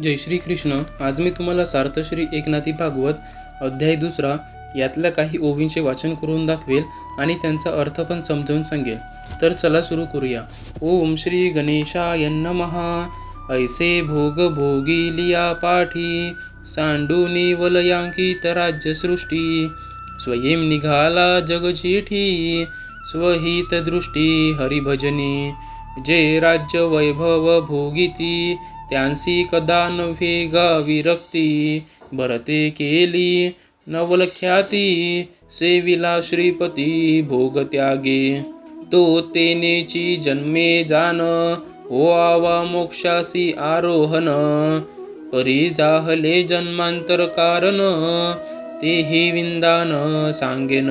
जय श्री कृष्ण. आज मी तुम्हाला सार्थश्री एकनाथी भागवत अध्याय 2 यातल्या काही ओवींचे वाचन करून दाखवेल आणि त्यांचा अर्थ पण समजावून सांगेल. तर चला सुरू करूया. ओम श्री गणेशाय नमः. ऐसे भोग भोगिलिया पाठी, सांडूनी वलयांकित राज्यसृष्टी. स्वयं निघाला जगचिठी, स्वहित दृष्टी हरिभजनी. जे राज्य वैभव भोगिती, त्यांसी कदा नव्हे विरक्ती. भरते केली नवलख्याती, सेविला श्रीपती भोग त्यागे. तो तेनेची जन्मे जान, हो आवा मोक्षासी आरोहन. परी जाहले जन्मांतर कारण, तेही विंदान सांगेन.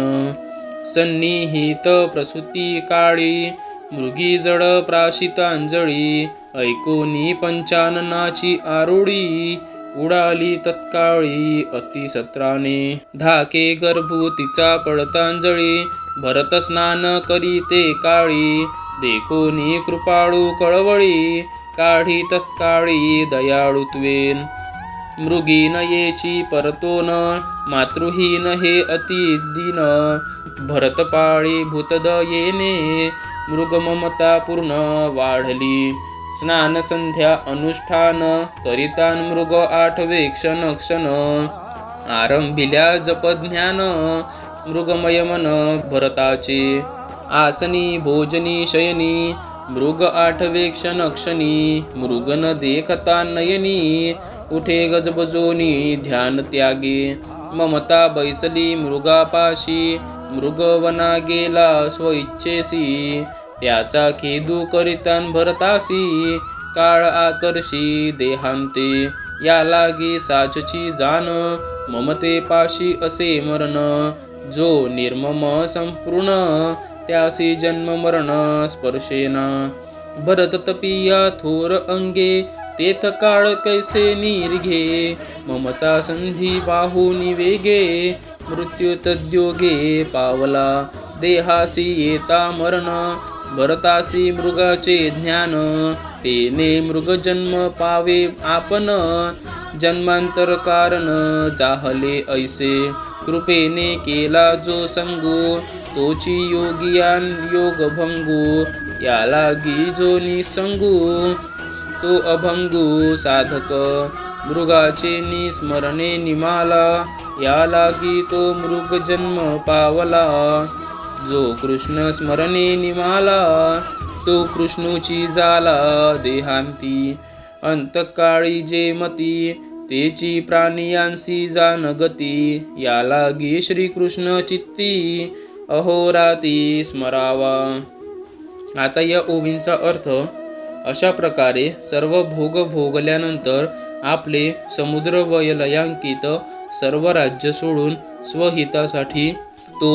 सन्निहित प्रसूती काळी, मृगी जड प्राशितांजळी. ऐकोनी पंचाननाची आरोळी, उडाली तत्काळी अतिसत्राने. धाके गर्भूतीचा पडतांजळी, भरत स्नान करीते काळी. देखोनी कृपाळू कळवळी, काढी तत्काळी दयाळुत्वेन. मृगी नयेची परतोन, मातृहीन हे अतिदीन. भरतपाळी भूतदयेने, मृगममता पूर्ण वाढली. स्नान संध्या अनुष्ठान, करितान मृग आठवे क्षण क्षण. आरंभिल्या जपज्ञान, मृगमय मन भरताचे. आसनी भोजनी शयनी, मृग आठवे क्षण क्षणी. मृग न देखता नयनी, उठे गजबजोनी ध्यान त्यागे. ममता बैसली मृगापाशी, मृगवना गेला स्वइच्छेसी. त्याचा खेदू करितान भरतासी, काळ आकर्षी देहांते. या लागी साचची जाण, ममते पाशी असे मरण. जो निर्मम संपूर्ण, त्यासी जन्म मरण स्पर्शेना. भरत तपिया थोर अंगे, तेथ काळ कैसे निरघे. ममता संधी बाहुनी वेगे, मृत्यू तद्योगे पावला. देहासी येता मरण, भरतासी मृगाचे ज्ञान. तेने मृगजन्म पावे आपण, जन्मांतर कारण जाहले ऐसे. कृपेने केला जो संगू, तोची योगियान योग भंगू. या लागी जो निसंगू, तो अभंगू साधक. मृगाचे निस्मरणे निमाला, या लागी तो मृगजन्म पावला. जो कृष्ण स्मरणे निमाला, तो कृष्णूची जाला देहांती. अंतकाळी जे मती, तेची प्राणियांसी जानगती. या लागी श्रीकृष्ण चित्ती, अहोराती स्मरावा. आता या ओवींचा अर्थ. अशा प्रकारे सर्व भोग भोगल्यानंतर आपले समुद्र वलयांकित सर्व राज्य सोडून स्वहितासाठी तो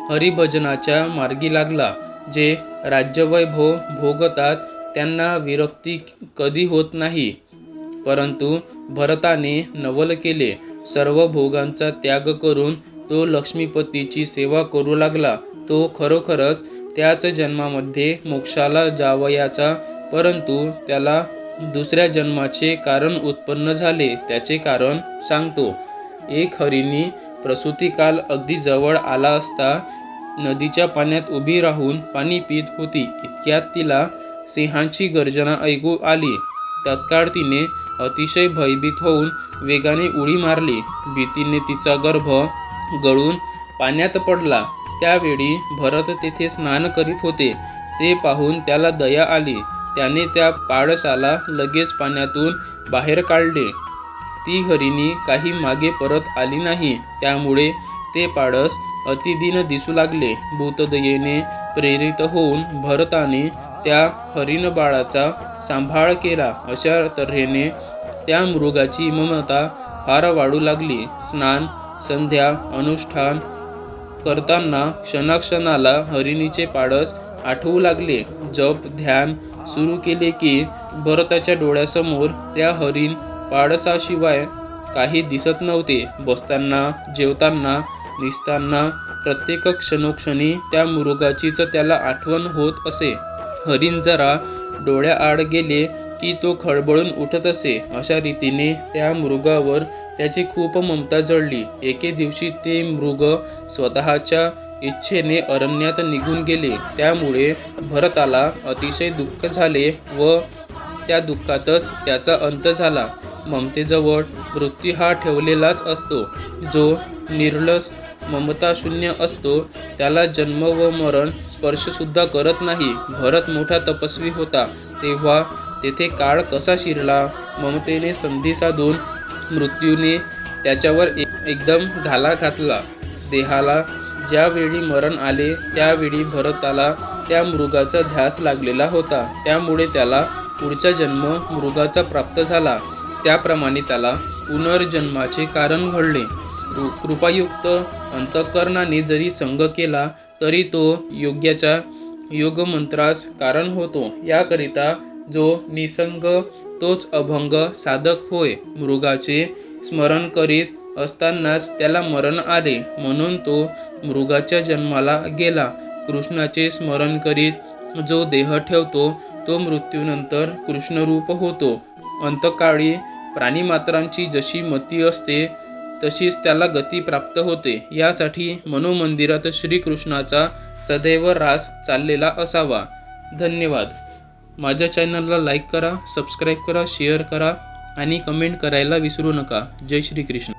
हरिभजनाच्या मार्गी लागला. जे राज्यवैभव भोगतात त्यांना विरक्ती कधी होत नाही. परंतु भरताने नवल केले. सर्व भोगांचा त्याग करून तो लक्ष्मीपतीची सेवा करू लागला. तो खरोखरच त्याच जन्मामध्ये मोक्षाला जावयाचा, परंतु त्याला दुसऱ्या जन्माचे कारण उत्पन्न झाले. त्याचे कारण सांगतो. एक हरिणी प्रसूतिकाल अगदी जवळ आला असता नदीच्या पाण्यात उभी राहून पाणी पीत होती. इतक्यात तिला सिंहाची गर्जना ऐकू आली. तत्काळ तिने अतिशय भयभीत होऊन वेगाने उडी मारली. भीतीने तिचा गर्भ गळून पाण्यात पडला. त्यावेळी भरत तेथे स्नान करीत होते. ते पाहून त्याला दया आली. त्याने त्या पाडसाला लगेच पाण्यातून बाहेर काढले. ती हरिणी काही मागे परत आली नाही. त्यामुळे ते पाडस अतिदीन दिसू लागले. भूतदयेने प्रेरित होऊन भरताने त्या हरिण बाळाचा सांभाळ केला. अशा तऱ्हेने त्या मृगाची ममता फार वाढू लागली. स्नान संध्या अनुष्ठान करताना क्षणाक्षणाला हरिणीचे पाडस आठवू लागले. जप ध्यान सुरू केले की भरताच्या डोळ्यासमोर त्या हरिण पाडसाशिवाय काही दिसत नव्हते. बसताना, जेवताना, निसताना प्रत्येक क्षणोक्षणी त्या मृगाचीच त्याला आठवण होत असे. हरिण जरा डोळ्याआड गेले की तो खळबळून उठत असे. अशा रीतीने त्या मृगावर त्याची खूप ममता जळली. एके दिवशी ते मृग स्वतःच्या इच्छेने अरण्यात निघून गेले. त्यामुळे भरताला अतिशय दुःख झाले व त्या दुःखातच त्याचा अंत झाला. ममतेजवळ मृत्यू हा ठेवलेलाच असतो. जो निर्लस ममताशून्य असतो त्याला जन्म व मरण स्पर्शसुद्धा करत नाही. भरत मोठा तपस्वी होता, तेव्हा तेथे काळ कसा शिरला. ममतेने संधी साधून मृत्यूने त्याच्यावर एकदम घाला घातला. देहाला ज्यावेळी मरण आले त्यावेळी भरताला त्या मृगाचा ध्यास लागलेला होता. त्यामुळे त्याला पुढचा जन्म मृगाचा प्राप्त झाला. त्याप्रमाणे त्याला पुनर्जन्माचे कारण घडले. कृपायुक्त अंतःकरणाने जरी संग केला तरी तो योग्याच्या योगमंत्रास कारण होतो. याकरिता जो निसंग तोच अभंग साधक होय. मृगाचे स्मरण करीत असतानाच त्याला मरण आले, म्हणून तो मृगाच्या जन्माला गेला. कृष्णाचे स्मरण करीत जो देह ठेवतो तो मृत्यूनंतर कृष्णरूप होतो. अंतकाळी प्राणीमात्रांची जशी मती असते तशीच त्याला गती प्राप्त होते. यासाठी मनोमंदिरात श्रीकृष्णाचा सदैव रास चाललेला असावा. धन्यवाद. माझ्या चॅनलला लाईक करा, सबस्क्राईब करा, शेअर करा आणि कमेंट करायला विसरू नका. जय श्रीकृष्ण.